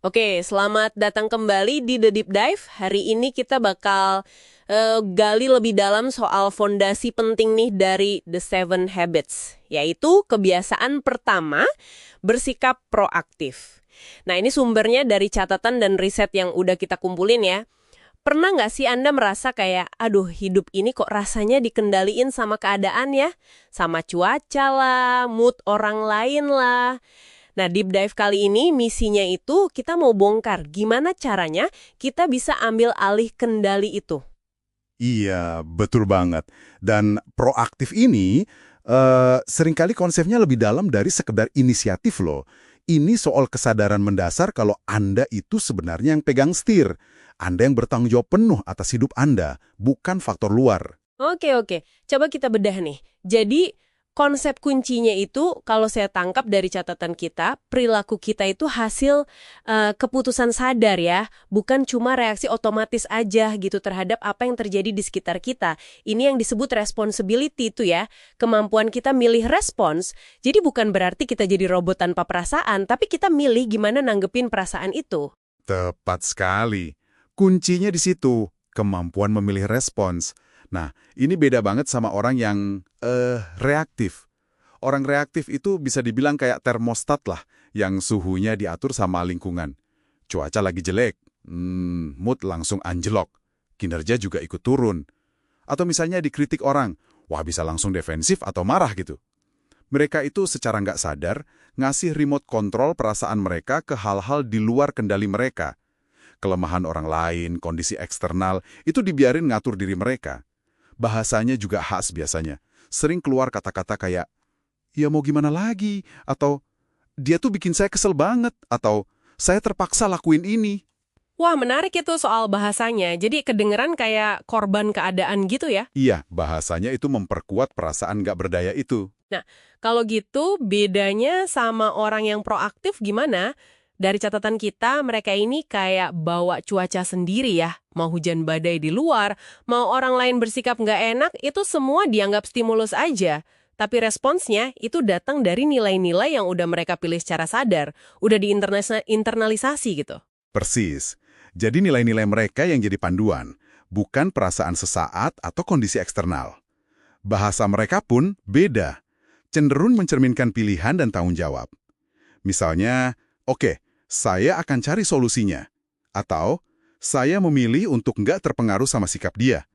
Oke, selamat datang kembali di The Deep Dive. Hari ini kita bakal gali lebih dalam soal fondasi penting nih dari The Seven Habits, yaitu kebiasaan pertama, bersikap proaktif. Nah, ini sumbernya dari catatan dan riset yang udah kita kumpulin ya. Pernah nggak sih Anda merasa kayak, aduh hidup ini kok rasanya dikendaliin sama keadaan ya? Sama cuaca lah, mood orang lain lah. Nah, Deep Dive kali ini misinya itu kita mau bongkar gimana caranya kita bisa ambil alih kendali itu. Iya, betul banget. Dan proaktif ini seringkali konsepnya lebih dalam dari sekedar inisiatif loh. Ini soal kesadaran mendasar kalau Anda itu sebenarnya yang pegang setir. Anda yang bertanggung jawab penuh atas hidup Anda, bukan faktor luar. Oke. Coba kita bedah nih. Jadi, konsep kuncinya itu kalau saya tangkap dari catatan kita, perilaku kita itu hasil keputusan sadar ya, bukan cuma reaksi otomatis aja gitu terhadap apa yang terjadi di sekitar kita. Ini yang disebut responsibility itu ya, kemampuan kita milih respons. Jadi bukan berarti kita jadi robot tanpa perasaan, tapi kita milih gimana nanggepin perasaan itu. Tepat sekali. Kuncinya di situ, kemampuan memilih respons. Nah, ini beda banget sama orang yang reaktif. Orang reaktif itu bisa dibilang kayak termostat lah, yang suhunya diatur sama lingkungan. Cuaca lagi jelek, mood langsung anjlok. Kinerja juga ikut turun. Atau misalnya dikritik orang, wah bisa langsung defensif atau marah gitu. Mereka itu secara nggak sadar ngasih remote control perasaan mereka ke hal-hal di luar kendali mereka. Kelemahan orang lain, kondisi eksternal, itu dibiarin ngatur diri mereka. Bahasanya juga khas biasanya. Sering keluar kata-kata kayak, ya mau gimana lagi? Atau, dia tuh bikin saya kesel banget. Atau, saya terpaksa lakuin ini. Wah, menarik itu soal bahasanya. Jadi kedengeran kayak korban keadaan gitu ya. Iya, bahasanya itu memperkuat perasaan nggak berdaya itu. Nah, kalau gitu bedanya sama orang yang proaktif gimana? Dari catatan kita, mereka ini kayak bawa cuaca sendiri ya. Mau hujan badai di luar, mau orang lain bersikap nggak enak, itu semua dianggap stimulus aja. Tapi responsnya itu datang dari nilai-nilai yang udah mereka pilih secara sadar. Udah diinternalisasi gitu. Persis. Jadi nilai-nilai mereka yang jadi panduan, bukan perasaan sesaat atau kondisi eksternal. Bahasa mereka pun beda, cenderung mencerminkan pilihan dan tanggung jawab. Misalnya, oke, saya akan cari solusinya. Atau, saya memilih untuk nggak terpengaruh sama sikap dia.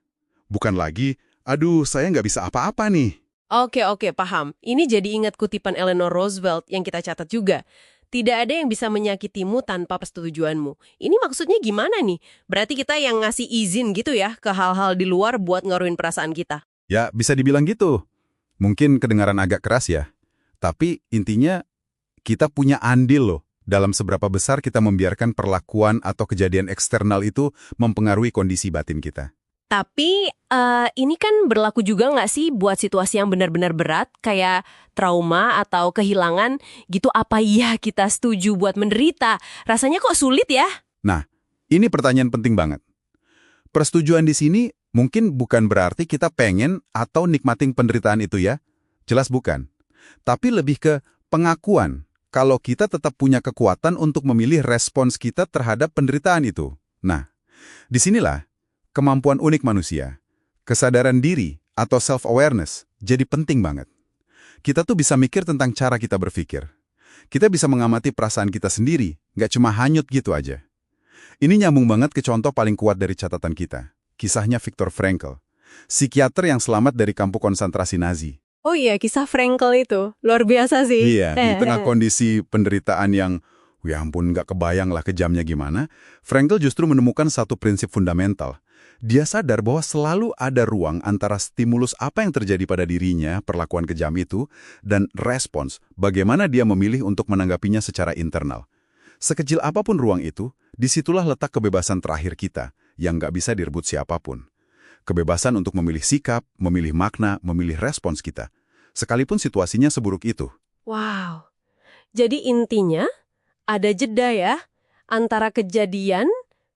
Bukan lagi, aduh saya nggak bisa apa-apa nih. Oke, paham. Ini jadi ingat kutipan Eleanor Roosevelt yang kita catat juga. Tidak ada yang bisa menyakitimu tanpa persetujuanmu. Ini maksudnya gimana nih? Berarti kita yang ngasih izin gitu ya ke hal-hal di luar buat ngaruhin perasaan kita. Ya, bisa dibilang gitu. Mungkin kedengaran agak keras ya. Tapi intinya, kita punya andil loh dalam seberapa besar kita membiarkan perlakuan atau kejadian eksternal itu mempengaruhi kondisi batin kita. Tapi ini kan berlaku juga nggak sih buat situasi yang benar-benar berat, kayak trauma atau kehilangan gitu, apa iya kita setuju buat menderita? Rasanya kok sulit ya? Nah, ini pertanyaan penting banget. Persetujuan di sini mungkin bukan berarti kita pengen atau nikmatin penderitaan itu ya. Jelas bukan. Tapi lebih ke pengakuan kalau kita tetap punya kekuatan untuk memilih respons kita terhadap penderitaan itu. Nah, disinilah kemampuan unik manusia, kesadaran diri atau self-awareness jadi penting banget. Kita tuh bisa mikir tentang cara kita berpikir. Kita bisa mengamati perasaan kita sendiri, nggak cuma hanyut gitu aja. Ini nyambung banget ke contoh paling kuat dari catatan kita. Kisahnya Viktor Frankl, psikiater yang selamat dari kamp konsentrasi Nazi. Oh iya, kisah Frankl itu. Luar biasa sih. Iya, di tengah kondisi penderitaan yang, ya ampun nggak kebayang lah kejamnya gimana, Frankl justru menemukan satu prinsip fundamental. Dia sadar bahwa selalu ada ruang antara stimulus apa yang terjadi pada dirinya, perlakuan kejam itu, dan respons, bagaimana dia memilih untuk menanggapinya secara internal. Sekecil apapun ruang itu, disitulah letak kebebasan terakhir kita, yang nggak bisa direbut siapapun. Kebebasan untuk memilih sikap, memilih makna, memilih respons kita. Sekalipun situasinya seburuk itu. Wow. Jadi intinya, ada jeda ya, antara kejadian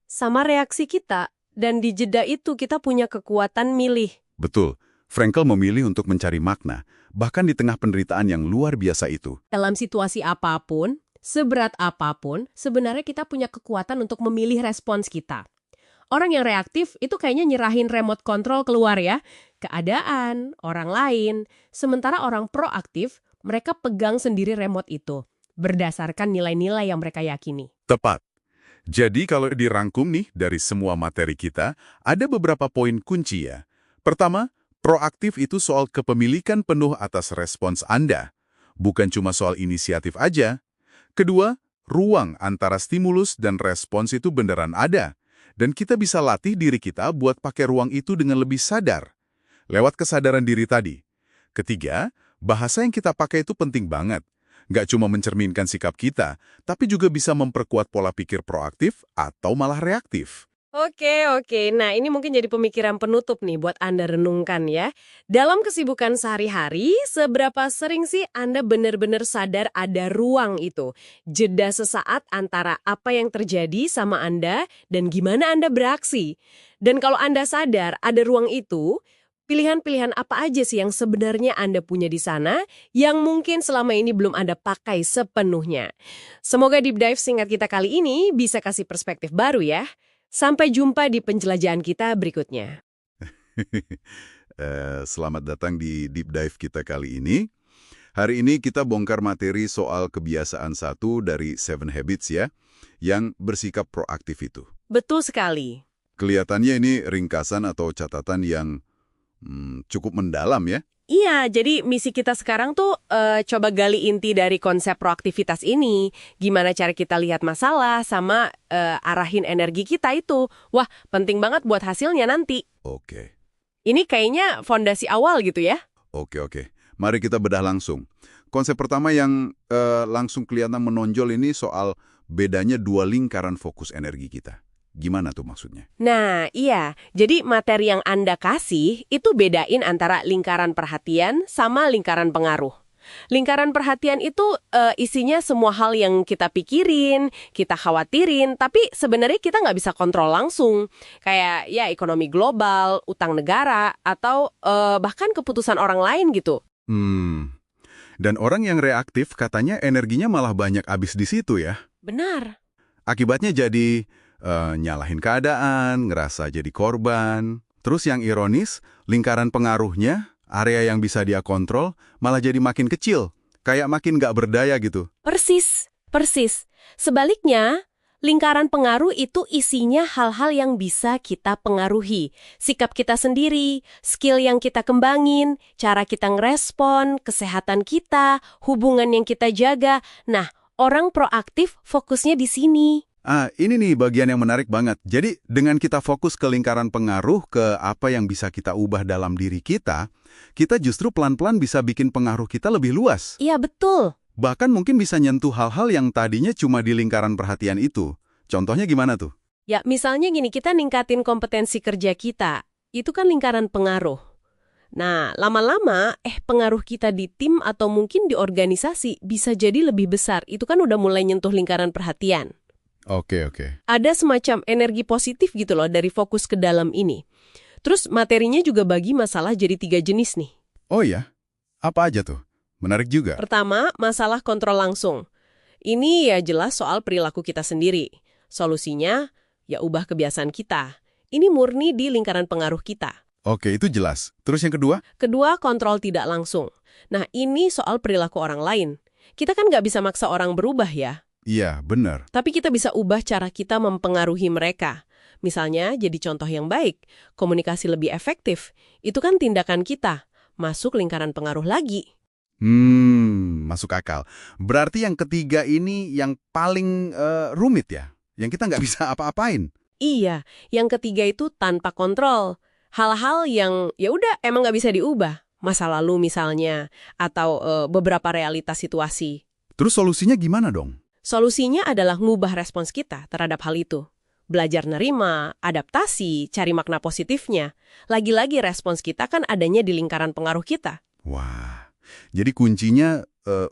sama reaksi kita. Dan di jeda itu kita punya kekuatan milih. Betul. Frankl memilih untuk mencari makna, bahkan di tengah penderitaan yang luar biasa itu. Dalam situasi apapun, Seberat apapun, sebenarnya kita punya kekuatan untuk memilih respons kita. Orang yang reaktif itu kayaknya nyerahin remote control keluar ya, keadaan, orang lain. Sementara orang proaktif, mereka pegang sendiri remote itu, berdasarkan nilai-nilai yang mereka yakini. Tepat. Jadi kalau dirangkum nih dari semua materi kita, ada beberapa poin kunci ya. Pertama, proaktif itu soal kepemilikan penuh atas respons Anda. Bukan cuma soal inisiatif aja. Kedua, ruang antara stimulus dan respons itu beneran ada. Dan kita bisa latih diri kita buat pakai ruang itu dengan lebih sadar. Lewat kesadaran diri tadi. Ketiga, bahasa yang kita pakai itu penting banget. Nggak cuma mencerminkan sikap kita, tapi juga bisa memperkuat pola pikir proaktif atau malah reaktif. Oke. Nah, ini mungkin jadi pemikiran penutup nih buat Anda renungkan ya. Dalam kesibukan sehari-hari, seberapa sering sih Anda benar-benar sadar ada ruang itu? Jeda sesaat antara apa yang terjadi sama Anda dan gimana Anda beraksi. Dan kalau Anda sadar ada ruang itu, pilihan-pilihan apa aja sih yang sebenarnya Anda punya di sana yang mungkin selama ini belum Anda pakai sepenuhnya? Semoga Deep Dive singkat kita kali ini bisa kasih perspektif baru ya. Sampai jumpa di penjelajahan kita berikutnya. Selamat datang di Deep Dive kita kali ini. Hari ini kita bongkar materi soal kebiasaan satu dari 7 Habits ya, yang bersikap proaktif itu. Betul sekali. Kelihatannya ini ringkasan atau catatan yang cukup mendalam ya. Iya, jadi misi kita sekarang tuh coba gali inti dari konsep proaktivitas ini. Gimana cara kita lihat masalah sama arahin energi kita itu. Wah, penting banget buat hasilnya nanti. Oke. Ini kayaknya fondasi awal gitu ya. Oke. Mari kita bedah langsung. Konsep pertama yang langsung kelihatan menonjol ini soal bedanya dua lingkaran fokus energi kita. Gimana tuh maksudnya? Nah, iya. Jadi materi yang Anda kasih itu bedain antara lingkaran perhatian sama lingkaran pengaruh. Lingkaran perhatian itu isinya semua hal yang kita pikirin, kita khawatirin, tapi sebenarnya kita nggak bisa kontrol langsung. Kayak ya ekonomi global, utang negara, atau bahkan keputusan orang lain gitu. Dan orang yang reaktif katanya energinya malah banyak habis di situ ya? Benar. Akibatnya jadi nyalahin keadaan, ngerasa jadi korban. Terus yang ironis, lingkaran pengaruhnya, area yang bisa dia kontrol, malah jadi makin kecil. Kayak makin nggak berdaya gitu. Persis. Sebaliknya, lingkaran pengaruh itu isinya hal-hal yang bisa kita pengaruhi. Sikap kita sendiri, skill yang kita kembangin, cara kita ngerespon, kesehatan kita, hubungan yang kita jaga. Nah, orang proaktif fokusnya di sini. Ini nih bagian yang menarik banget. Jadi, dengan kita fokus ke lingkaran pengaruh, ke apa yang bisa kita ubah dalam diri kita justru pelan-pelan bisa bikin pengaruh kita lebih luas. Iya, betul. Bahkan mungkin bisa nyentuh hal-hal yang tadinya cuma di lingkaran perhatian itu. Contohnya gimana tuh? Ya, misalnya gini, kita ningkatin kompetensi kerja kita. Itu kan lingkaran pengaruh. Nah, lama-lama, pengaruh kita di tim atau mungkin di organisasi bisa jadi lebih besar. Itu kan udah mulai nyentuh lingkaran perhatian. Oke. Ada semacam energi positif gitu loh dari fokus ke dalam ini. Terus materinya juga bagi masalah jadi 3 jenis nih. Oh iya? Apa aja tuh? Menarik juga. Pertama, masalah kontrol langsung. Ini ya jelas soal perilaku kita sendiri. Solusinya, ya ubah kebiasaan kita. Ini murni di lingkaran pengaruh kita. Oke, itu jelas. Terus yang kedua? Kedua, kontrol tidak langsung. Nah, ini soal perilaku orang lain. Kita kan nggak bisa maksa orang berubah ya. Iya, benar. Tapi kita bisa ubah cara kita mempengaruhi mereka. Misalnya, jadi contoh yang baik, komunikasi lebih efektif. Itu kan tindakan kita, masuk lingkaran pengaruh lagi. Masuk akal. Berarti yang ketiga ini yang paling rumit ya? Yang kita nggak bisa apa-apain. Iya, yang ketiga itu tanpa kontrol. Hal-hal yang ya udah emang nggak bisa diubah. Masa lalu misalnya, atau beberapa realitas situasi. Terus solusinya gimana dong? Solusinya adalah ngubah respons kita terhadap hal itu. Belajar nerima, adaptasi, cari makna positifnya. Lagi-lagi respons kita kan adanya di lingkaran pengaruh kita. Wah, jadi kuncinya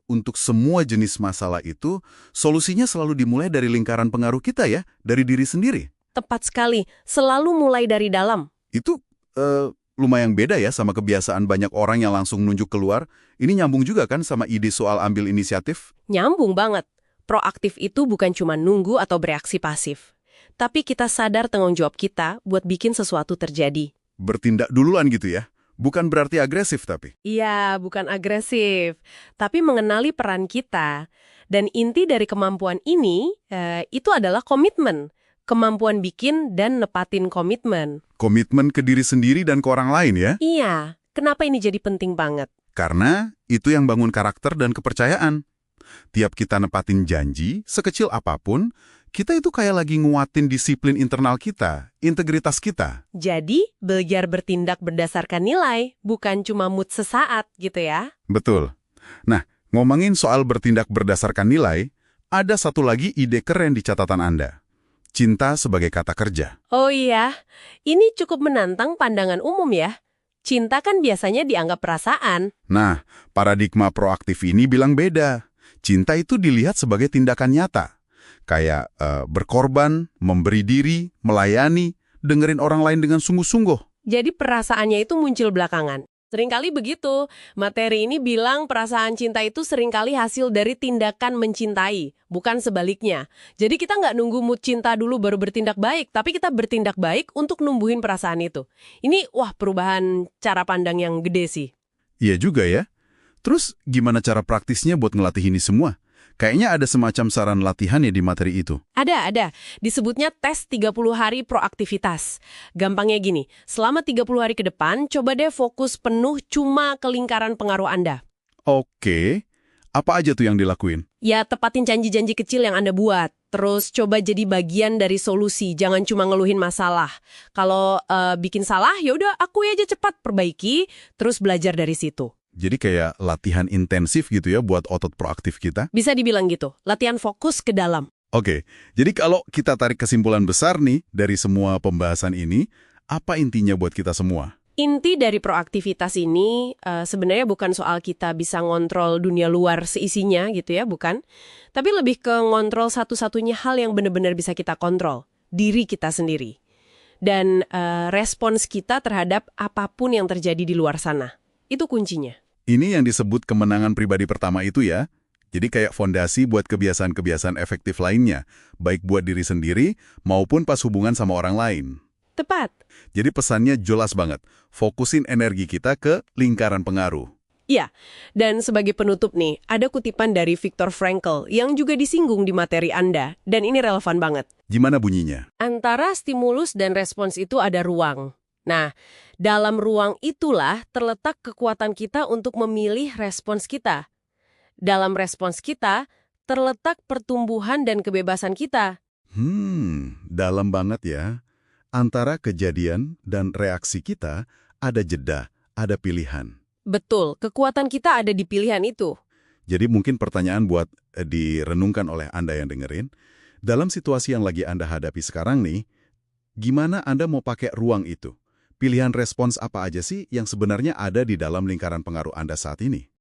untuk semua jenis masalah itu, solusinya selalu dimulai dari lingkaran pengaruh kita ya, dari diri sendiri. Tepat sekali, selalu mulai dari dalam. Itu lumayan beda ya sama kebiasaan banyak orang yang langsung nunjuk keluar. Ini nyambung juga kan sama ide soal ambil inisiatif? Nyambung banget. Proaktif itu bukan cuma nunggu atau bereaksi pasif. Tapi kita sadar tanggung jawab kita buat bikin sesuatu terjadi. Bertindak duluan gitu ya? Bukan berarti agresif tapi. Iya, bukan agresif. Tapi mengenali peran kita. Dan inti dari kemampuan ini, itu adalah komitmen. Kemampuan bikin dan nepatin komitmen. Komitmen ke diri sendiri dan ke orang lain ya? Iya, kenapa ini jadi penting banget? Karena itu yang bangun karakter dan kepercayaan. Tiap kita nepatin janji, sekecil apapun, kita itu kayak lagi nguatin disiplin internal kita, integritas kita. Jadi, belajar bertindak berdasarkan nilai, bukan cuma mood sesaat gitu ya. Betul. Nah, ngomongin soal bertindak berdasarkan nilai, ada satu lagi ide keren di catatan Anda. Cinta sebagai kata kerja. Oh iya, ini cukup menantang pandangan umum ya. Cinta kan biasanya dianggap perasaan. Nah, paradigma proaktif ini bilang beda. Cinta itu dilihat sebagai tindakan nyata. Kayak berkorban, memberi diri, melayani, dengerin orang lain dengan sungguh-sungguh. Jadi perasaannya itu muncul belakangan. Seringkali begitu. Materi ini bilang perasaan cinta itu seringkali hasil dari tindakan mencintai, bukan sebaliknya. Jadi kita nggak nunggu mood cinta dulu baru bertindak baik, tapi kita bertindak baik untuk numbuhin perasaan itu. Ini, perubahan cara pandang yang gede sih. Iya juga ya. Terus gimana cara praktisnya buat ngelatih ini semua? Kayaknya ada semacam saran latihan ya di materi itu. Ada. Disebutnya tes 30 hari proaktivitas. Gampangnya gini, selama 30 hari ke depan, coba deh fokus penuh cuma ke lingkaran pengaruh Anda. Oke, apa aja tuh yang dilakuin? Ya, tepatin janji-janji kecil yang Anda buat. Terus coba jadi bagian dari solusi, jangan cuma ngeluhin masalah. Kalau bikin salah, ya udah akui aja cepat, perbaiki, terus belajar dari situ. Jadi kayak latihan intensif gitu ya buat otot proaktif kita? Bisa dibilang gitu, latihan fokus ke dalam. Oke, jadi kalau kita tarik kesimpulan besar nih dari semua pembahasan ini, apa intinya buat kita semua? Inti dari proaktivitas ini sebenarnya bukan soal kita bisa ngontrol dunia luar seisinya gitu ya, bukan. Tapi lebih ke ngontrol satu-satunya hal yang benar-benar bisa kita kontrol, diri kita sendiri. Dan respons kita terhadap apapun yang terjadi di luar sana. Itu kuncinya. Ini yang disebut kemenangan pribadi pertama itu ya. Jadi kayak fondasi buat kebiasaan-kebiasaan efektif lainnya, baik buat diri sendiri maupun pas hubungan sama orang lain. Tepat. Jadi pesannya jelas banget, fokusin energi kita ke lingkaran pengaruh. Iya, dan sebagai penutup nih, ada kutipan dari Viktor Frankl yang juga disinggung di materi Anda, dan ini relevan banget. Gimana bunyinya? Antara stimulus dan respons itu ada ruang. Nah, dalam ruang itulah terletak kekuatan kita untuk memilih respons kita. Dalam respons kita, terletak pertumbuhan dan kebebasan kita. Dalam banget ya. Antara kejadian dan reaksi kita, ada jeda, ada pilihan. Betul, kekuatan kita ada di pilihan itu. Jadi mungkin pertanyaan buat direnungkan oleh Anda yang dengerin, dalam situasi yang lagi Anda hadapi sekarang nih, gimana Anda mau pakai ruang itu? Pilihan respons apa aja sih yang sebenarnya ada di dalam lingkaran pengaruh Anda saat ini?